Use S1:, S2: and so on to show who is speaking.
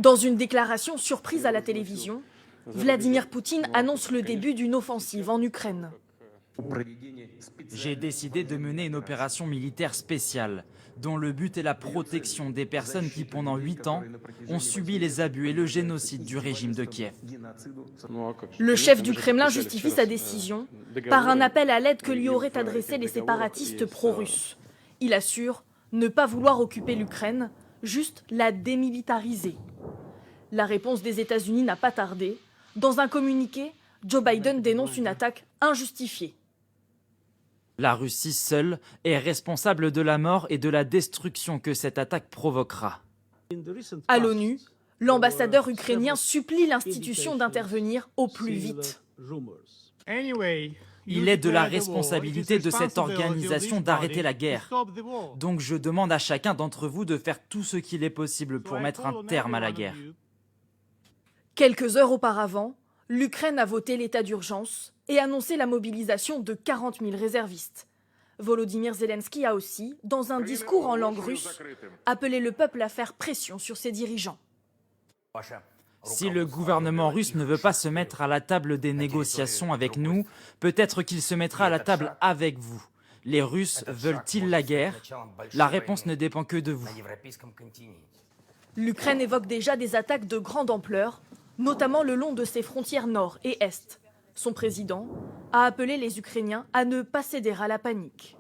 S1: Dans une déclaration surprise à la télévision, Vladimir Poutine annonce le début d'une offensive en Ukraine.
S2: J'ai décidé de mener une opération militaire spéciale, dont le but est la protection des personnes qui, pendant 8 ans, ont subi les abus et le génocide du régime de Kiev.
S1: Le chef du Kremlin justifie sa décision par un appel à l'aide que lui auraient adressé les séparatistes pro-russes. Il assure ne pas vouloir occuper l'Ukraine, juste la démilitariser. La réponse des États-Unis n'a pas tardé. Dans un communiqué, Joe Biden dénonce une attaque injustifiée.
S2: La Russie seule est responsable de la mort et de la destruction que cette attaque provoquera.
S1: À l'ONU, l'ambassadeur ukrainien supplie l'institution d'intervenir au plus vite.
S2: Il est de la responsabilité de cette organisation d'arrêter la guerre. Donc je demande à chacun d'entre vous de faire tout ce qu'il est possible pour mettre un terme à la guerre.
S1: Quelques heures auparavant, l'Ukraine a voté l'état d'urgence et annoncé la mobilisation de 40 000 réservistes. Volodymyr Zelensky a aussi, dans un discours en langue russe, appelé le peuple à faire pression sur ses dirigeants.
S2: Si le gouvernement russe ne veut pas se mettre à la table des négociations avec nous, peut-être qu'il se mettra à la table avec vous. Les Russes veulent-ils la guerre? La réponse ne dépend que de vous.
S1: L'Ukraine évoque déjà des attaques de grande ampleur, notamment le long de ses frontières nord et est. Son président a appelé les Ukrainiens à ne pas céder à la panique.